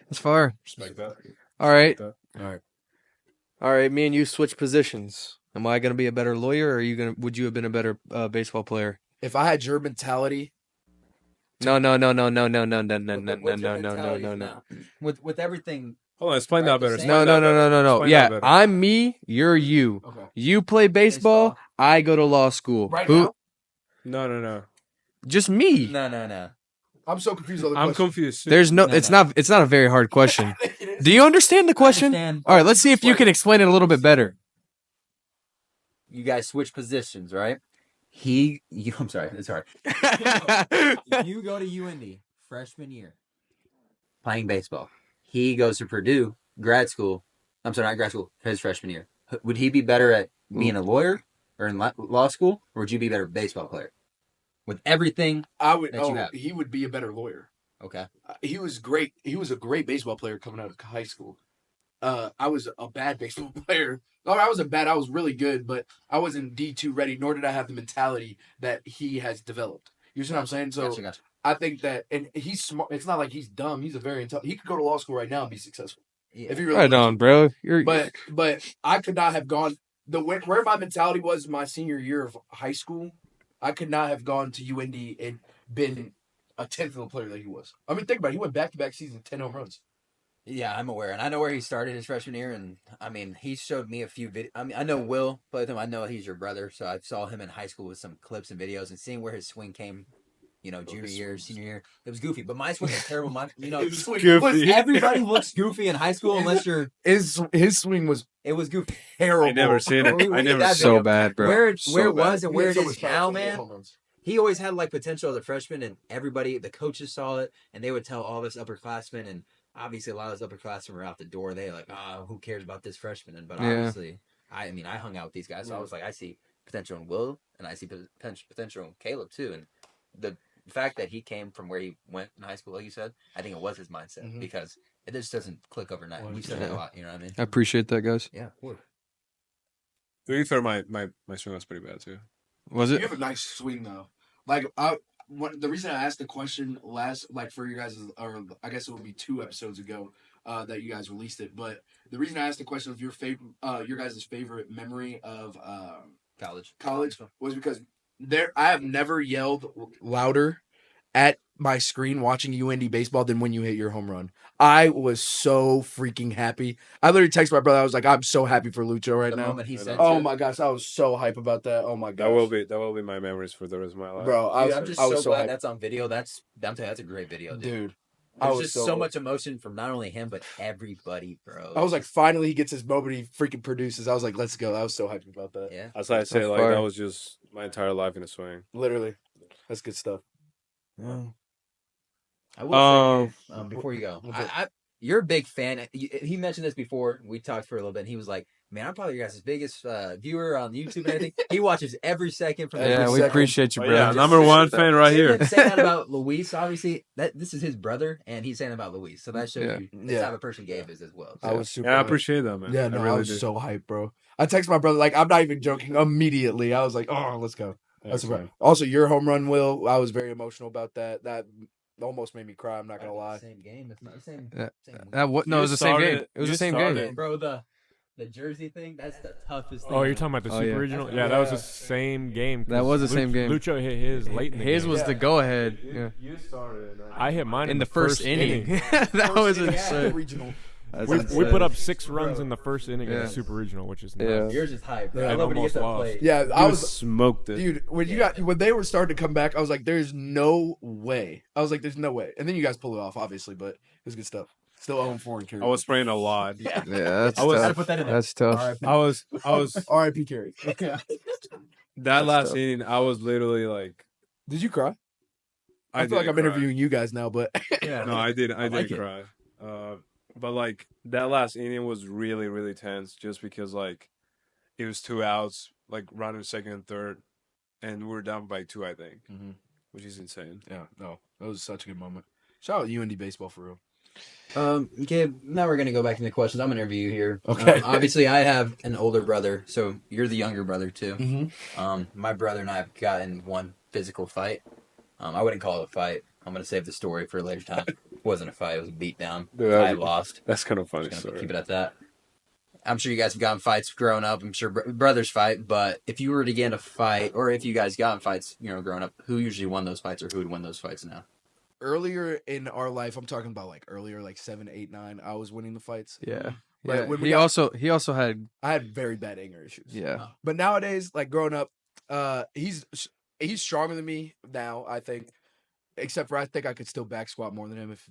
That's fire. Respect that. All right. All All right, me and you switch positions. Am I going to be a better lawyer, or would you have been a better baseball player? If I had your mentality, No. What's your mentality now? With everything. Hold on, explain that better. No, No. Explain Yeah, that better. I'm me, you're you. okay. You play baseball, I go to law school. Right Who? now, No. Just me. No. I'm so confused. On the I'm question. confused. There's no. No, It's no. not. It's not a very hard question. It is. Do you understand the question? understand. All right, let's see if you can explain it a little bit better. You guys switch positions, right? I'm sorry, it's hard. You go to UND freshman year playing baseball. He goes to Purdue grad school. I'm sorry, not grad school. His freshman year. Would he be better at being a lawyer or in law school, or would you be a better baseball player? With everything, I would. that you have. He would be a better lawyer. okay. He was great. He was a great baseball player coming out of high school. I was a bad baseball player. No, I was really good, but I wasn't D2 ready, nor did I have the mentality that he has developed. You see what I'm saying? So Gotcha. I think that, and he's smart. It's not like he's dumb. He's a very intelligent. He could go to law school right now and be successful. Yeah. If he really Right wanted on, to. bro. You're. But I could not have gone where my mentality was my senior year of high school. I could not have gone to UND and been a 10th of the player that he was. I mean, think about it. He went back-to-back seasons, 10 home runs. Yeah, I'm aware, and I know where he started his freshman year. And I mean, he showed me a few videos. I mean, I know Will played with him. I know he's your brother, so I saw him in high school with some clips and videos, and seeing where his swing came. Junior year, senior year, it was goofy. But my swing was terrible. Goofy. Everybody looks goofy in high school unless you're. His swing was It was goofy. terrible. I never seen it. I never that seen so it. bad, bro. Where So it was bad. and where it He had so is much now, power, man. home runs. He always had like potential as a freshman, and everybody, the coaches saw it, and they would tell all this upperclassmen, and obviously a lot of those upperclassmen were out the door. They like, who cares about this freshman? But Yeah. obviously, I hung out with these guys, so I was like, I see potential in Will, and I see potential in Caleb too, and the fact that he came from where he went in high school, like you said, I think it was his mindset because it just doesn't click overnight. We've said that a lot, you know what I mean? I appreciate that, guys. Yeah. To be fair, my swing was pretty bad too. Was You it? have a nice swing though. Like the reason I asked the question for you guys, or I guess it would be 2 episodes ago that you guys released it. But the reason I asked the question of your guys' favorite memory of college was because I have never yelled louder at my screen watching UND baseball than when you hit your home run. I was so freaking happy. I literally texted my brother. I was like, I'm so happy for Lucho right The now. moment he said, Oh my gosh, I was so hype about that. Oh my gosh. That will be my memories for the rest of my life. Bro, I'm just so glad hyped. that's on video. That's a great video, Dude. There's just so much emotion from not only him but everybody, bro. I was like, finally he gets his moment he freaking produces. I was like, let's go. I was so hyped about that. yeah. As I say, like fire. that was just my entire life in a swing. Literally. That's good stuff. I will say, before you go, what's up? you're a big fan. He mentioned this before. We talked for a little bit. And he was like, "Man, I'm probably your guys' biggest viewer on YouTube and everything." He watches every second from. Yeah, every we second. appreciate you, Oh, bro. yeah, Just number one fan right Seeing here. him say that about Luis, obviously, this is his brother, and he's saying about Luis. So that shows Yeah. you the Yeah. type of person Gabe is as well. I was super Yeah, I hyped. appreciate that, man. Yeah, no, I, really was do. so hyped, bro. I texted my brother, like, I'm not even joking. Immediately, I was like, oh, let's go. That's Excellent. right. Also, your home run, Will, I was very emotional about that. That almost made me cry. I'm not gonna lie. Same game. It's not the same. Yeah. same No, it was the same game. It was the same game. Bro, the jersey thing, that's the toughest thing. Oh, you're talking about the Oh, Super yeah. Regional? That's Yeah, right. that was the same game. That was the same game. Lucho hit his late in the His game. was the go-ahead. Yeah. You started. I hit mine In the first inning. That was First inning, insane. regional. We put up 6 runs in the first inning in the Super Regional, which is nuts. Yours is hype. Yeah, I love when you get that almost play. Yeah, I was smoked it, dude. When they were starting to come back, I was like, "There's no way." I was like, "There's no way." And then you guys pull it off, obviously, but it was good stuff. Still 0-4 in Carey. I was spraying a lot. Yeah, that's I was- tough. Gotta put that in there. That's tough. I was R.I.P. Carey. that last tough. inning. I was literally like, Did you cry? I feel like didn't I'm cry. interviewing you guys now, but Yeah. No, I did. I like did it. cry. But like that last inning was really, really tense, just because like it was 2 outs, like running second and third, and we were down by 2, I think, which is insane. yeah, no, that was such a good moment. Shout out UND baseball for real. Okay, now we're gonna go back into questions. I'm gonna interview you here. Okay. Obviously, I have an older brother, so you're the younger brother too. Mm-hmm. My brother and I have gotten one physical fight. I wouldn't call it a fight. I'm gonna save the story for a later time. It wasn't a fight. It was a beatdown. Dude, I lost. That's kind of funny Just gonna story. keep it at that. I'm sure you guys have gotten fights growing up. I'm sure brothers fight, but if you were to get in a fight, or if you guys got in fights, growing up, who usually won those fights, or who would win those fights now? Earlier in our life, I'm talking about like earlier, like 7, 8, 9. I was winning the fights. Yeah. But Yeah. when we He got- also had I had very bad anger issues. yeah. But nowadays, like growing up, he's stronger than me now, I think. Except for I think I could still back squat more than him if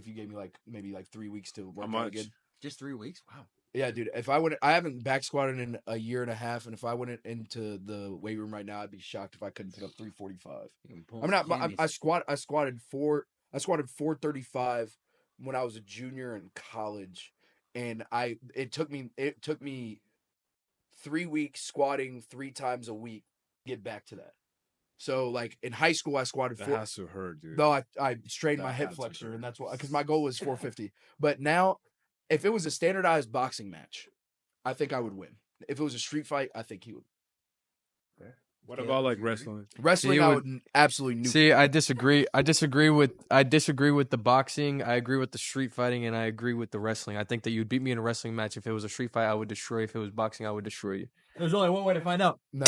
you gave me like maybe like 3 weeks to work How out much? again. Just 3 weeks? Wow. Yeah, dude. If I went, I haven't back squatted in a year and a half, and if I went into the weight room right now, I'd be shocked if I couldn't pick up 345. I'm not. I squatted 435 when I was a junior in college, and it took me 3 weeks squatting 3 times a week to get back to that. So like in high school, I squatted That 4. has to hurt, dude. No, I strained my That hip has to flexor, hurt. and that's why, because my goal was 450. But now, if it was a standardized boxing match, I think I would win. If it was a street fight, I think he would. What about like wrestling? Wrestling, He I would- would absolutely nuke. See, I disagree. I disagree with the boxing. I agree with the street fighting, and I agree with the wrestling. I think that you'd beat me in a wrestling match. If it was a street fight, I would destroy you. If it was boxing, I would destroy you. There's only one way to find out. No.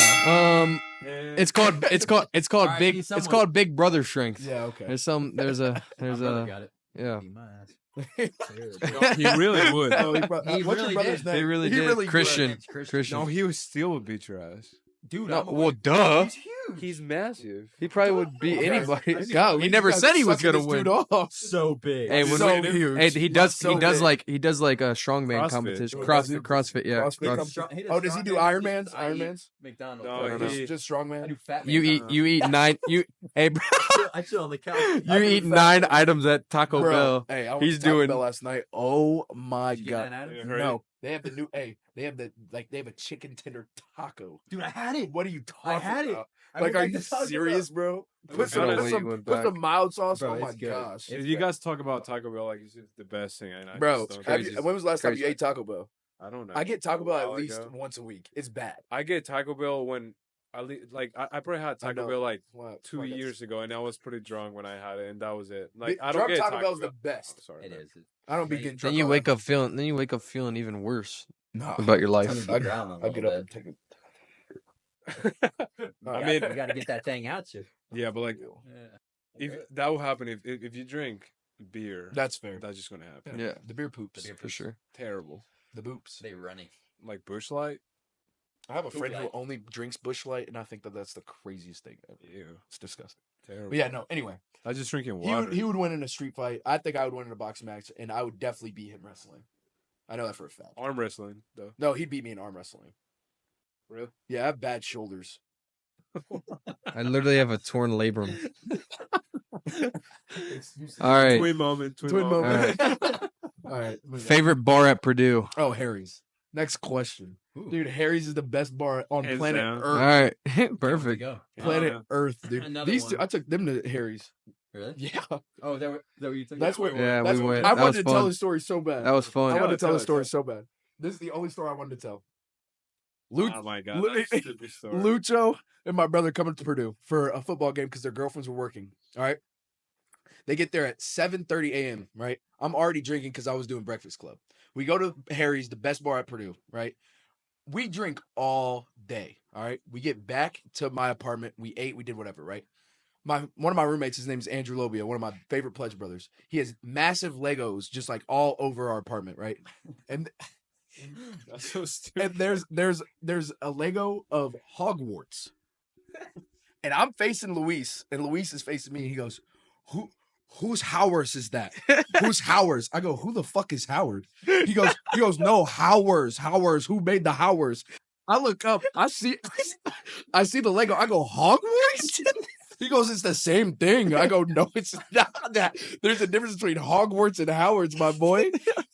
It's called Alright, big. need It's someone. called big brother strength. Yeah. Okay. There's My brother a got it. yeah. Beat my ass. He really would. Oh, He what's really your brother's did. name? They really He did. really Christian. Christian. Christian. No, he would still would beat your ass. Dude, No, I'm well, duh. He's huge. He's massive. He probably would beat Okay. anybody. God, God, he never you guys said he are was sucking gonna this dude win. off. so big. Hey, when So we, huge. hey, he does So big. a strongman CrossFit. competition. Oh, does he? CrossFit, yeah. CrossFit CrossFit. Oh, does he do Ironmans? Ironmans? McDonald's. No, I he- do Just strongman. fat You eat nine. Hey, bro, I chill on the couch. you eat 9 items at Taco Bro, Bell. hey, I went He's to Taco doing- Bell last night. Oh my Did you god! get that, Adam? No, they have the new. Hey, they have a chicken tender taco. Dude, I had it. What are you talking I had it. about? I Like, went are back you to Taco Bell. serious, bro? was Put gonna some, wait, went put some back. mild sauce. Bro, Oh my it's good. gosh, It's You guys talk about Taco Bell like it's the best thing. And I bro! just don't have think you- when was the last time you Crazy. ate Taco Bell? I don't know. I get Taco Bell A at while least ago. once a week. It's bad. I get Taco Bell when I probably had I know. Taco Bell like Wow, 2 fuck, that's- years ago, and I was pretty drunk when I had it, and that was it. Like I Drunk don't get Taco Bell's the Bell. best. I'm sorry, It man. is. I don't be getting drunk. Then you all wake that. up feeling. Then you wake up feeling even worse No, about your life. I'd Ground on I'd get all up that. and take it. I mean, you got to get that thing out, you. yeah, but like if that will happen if you drink beer, That's fair. that's just gonna happen. Yeah, The beer poops. for sure. Terrible. The boops. They running. Like Bush Light. I have a friend who Light. only drinks Bush Light, and I think that's the craziest thing ever. Ew, It's disgusting. terrible. But yeah, no. Anyway, I was just drinking he water. would win in a street fight. I think I would win in a boxing match, and I would definitely beat him wrestling. I know that for a fact. Arm wrestling though. No, he'd beat me in arm wrestling. Really? Yeah, I have bad shoulders. I literally have a torn labrum. All right. Twin moment. Twin moment. All right. Favorite bar at Purdue. Oh, Harry's. Next question. Ooh. Dude, Harry's is the best bar on Hands planet down. All Earth. right. Perfect. Go. Planet Yeah. Earth, dude. Another These two, one. I took them to Harry's. Really? Yeah. Oh, is that what you took? That's what. Yeah, that's we what- went. I That wanted was to tell fun. the story so bad. That was I fun. wanted to tell the it, story tell so bad. This is the only story I wanted to tell. Lu- Oh my god, Lu- that's a stupid story. Lucho and my brother coming to Purdue for a football game because their girlfriends were working. All right. They get there at 7:30 a.m. Right. I'm already drinking because I was doing Breakfast Club. We go to Harry's, the best bar at Purdue. Right. We drink all day. All right. We get back to my apartment. We ate. We did whatever. Right. one of my roommates, his name's Andrew Lobia, one of my favorite Pledge brothers. He has massive Legos just like all over our apartment, right? And That's so stupid. and there's a Lego of Hogwarts. And I'm facing Luis, and Luis is facing me, and he goes, Whose Howers is that? Who's Howers? I go, who the fuck is Howard? He goes, no, Howers. Who made the Howers? I look up, I see the Lego. I go, Hogwarts? He goes, it's the same thing. I go, no, it's not that. There's a difference between Hogwarts and Howards, my boy.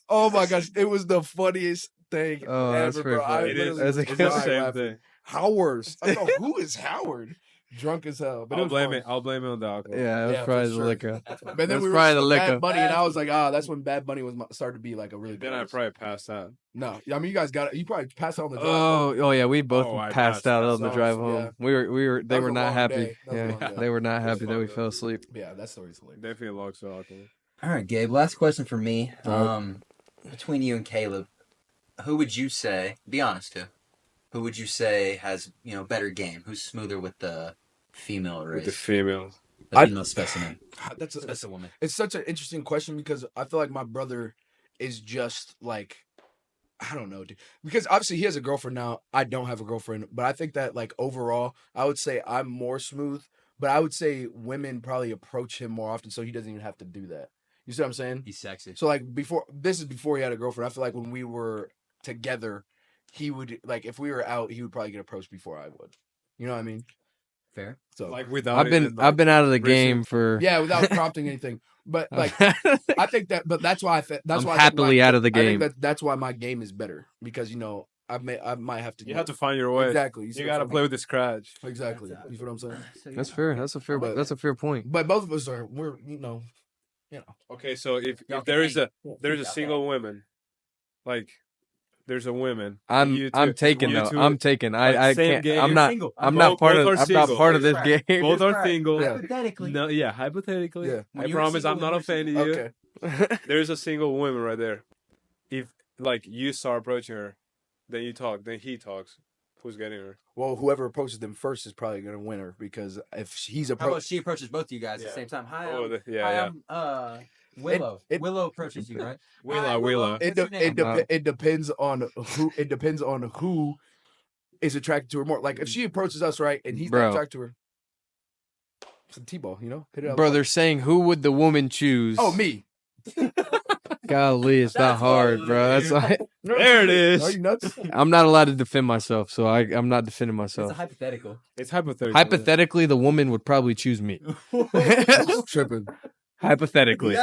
Oh my gosh, it was the funniest thing that's ever, pretty bro. funny. It's the same thing. Howers. I go, who is Howard? Drunk as hell. But I'll blame it on the alcohol. Yeah, that's probably the liquor. But then That's we were probably the Bad liquor. Bunny, and I was like, that's when Bad Bunny was started to be like a really. Then good I artist. probably passed out. No, I mean you guys got it. You probably passed out on the drive. Oh yeah, we both I passed passed out out. on the drive home. Yeah. We were. They That was were a not long happy. day. That was a Yeah, long day. they were not It was happy that we fucked fell up. asleep. Yeah, that story's hilarious. Definitely logs to alcohol. All right, Gabe. Last question for me. Between you and Caleb, who would you say? Be honest, who would you say has better game? Who's smoother with the female race? With the females. The female specimen. That's Specimen. it's such an interesting question because I feel like my brother is just like, I don't know, dude. Because obviously he has a girlfriend now. I don't have a girlfriend, but I think that like overall, I would say I'm more smooth. But I would say women probably approach him more often, so he doesn't even have to do that. You see what I'm saying? He's sexy. So like before he had a girlfriend. I feel like when we were together, he would like if we were out, he would probably get approached before I would. You know what I mean? Fair. So Like without I've been out of the game for yeah, without prompting anything. But like I think that, but that's why I'm happily out of the game. I think that's why my game is better because I might have to. You have to find your way. Exactly. You gotta play with the scratch. Exactly. You feel what I'm saying? That's fair. That's a fair point. But both of us we're Okay, so if Y'all there can is there's a single woman, like there's a woman. I'm taking you though. two- I'm taking. like, I same can't. game. I'm not. Single. I'm Both- not part of. both are I'm not single. part of this Right. game. Both are Right. single. Hypothetically. No, yeah, hypothetically. Yeah. When I you're promise I'm single, not when offending you. okay. There's a single woman right there. If like you start approaching her, then you talk, then he talks. Who's getting her? Well, whoever approaches them first is probably gonna win her because if he's How about approached, she approaches both of you guys at Yeah. the same time? Hi, Oh, I'm, yeah. I'm Willow. It- Willow approaches you, right? Willa, Hi, Willa. it What's your name? it depends on who. It depends on who is attracted to her more. Like if she approaches us right and he's Bro. not attracted to her, it's a T-ball, hit it out. Bro, they're saying who would the woman choose? Oh, me. Golly, it's not That's hard, all, bro. That's dude. like, There it is. Are you nuts? I'm not allowed to defend myself, so I'm not defending It's a myself. hypothetical. It's hypothetical. Hypothetically, the woman would probably choose me. He's tripping. Hypothetically,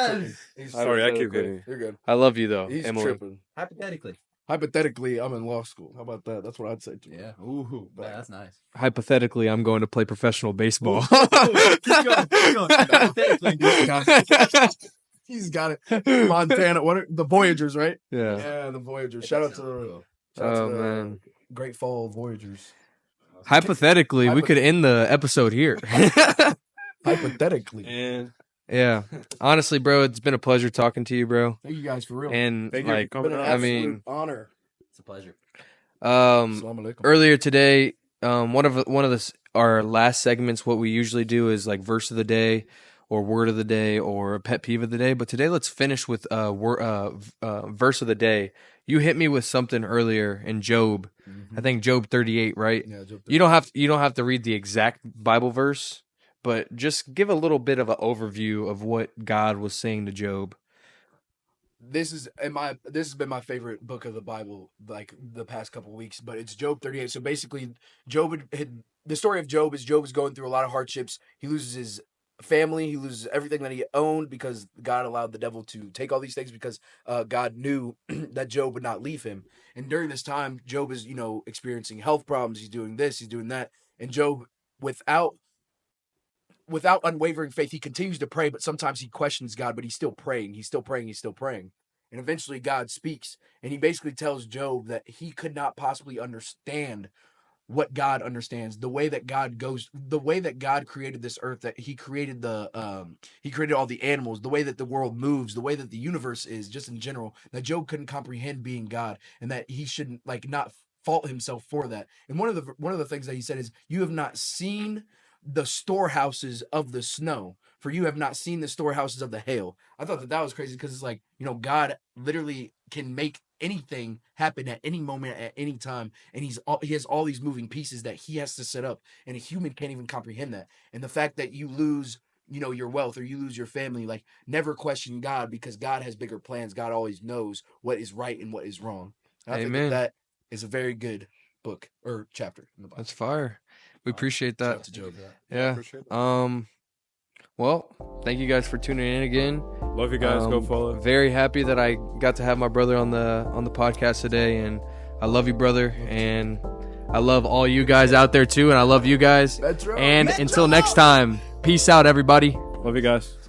He's Sorry, I keep tripping. getting. You're good. I love you though, He's Emily. tripping. Hypothetically. Hypothetically, I'm in law school. How about that? That's what I'd say. To Yeah. her. Ooh, Yeah, that's nice. Hypothetically, I'm going to play professional baseball. Keep going. Hypothetically. He's got it. Montana. The Voyagers, right? yeah. Yeah, the Voyagers. Shout out to the Oh man. Great Fall Voyagers. Hypothetically, we could end the episode here. Hypothetically. And Yeah. Honestly, bro, it's been a pleasure talking to you, bro. Thank you guys for real. And thank you for like, coming Been an on. I absolute mean, honor. It's a pleasure. Assalamu alaikum. earlier today, one of our last segments, what we usually do is like verse of the day, or word of the day, or a pet peeve of the day. But today, let's finish with verse of the day. You hit me with something earlier in Job. I think Job 38, right? Yeah, Job You don't have to read the exact Bible verse, but just give a little bit of an overview of what God was saying to Job. This has been my favorite book of the Bible, like the past couple weeks. But it's Job 38. So basically, the story of Job is going through a lot of hardships. He loses his family, he loses everything that he owned because God allowed the devil to take all these things because God knew that Job would not leave him. And during this time, Job is experiencing health problems. He's doing this, he's doing that, and Job without unwavering faith, he continues to pray, but sometimes he questions God, but he's still praying. And eventually God speaks, and he basically tells Job that he could not possibly understand what God understands, the way that God created this earth, that he created he created all the animals, the way that the world moves, the way that the universe is, just in general, that Job couldn't comprehend being God, and that he shouldn't not fault himself for that. And one of the things that he said is, you have not seen the storehouses of the snow, for you have not seen the storehouses of the hail. I thought that was crazy because it's like, God literally can make anything happen at any moment, at any time. And he has all these moving pieces that he has to set up, and a human can't even comprehend that. And the fact that you lose, your wealth, or you lose your family, like, never question God, because God has bigger plans. God always knows what is right and what is wrong. And I think that is a very good book or chapter in the Bible. That's fire. We appreciate that. Shout out to Joe for that. Yeah. Appreciate that. Well, thank you guys for tuning in again. Love you guys. Go follow. Very happy that I got to have my brother on the podcast today, and I love you, brother, and I love all you guys out there too, and I love you guys. Metro. And until next time, peace out, everybody. Love you guys. See ya.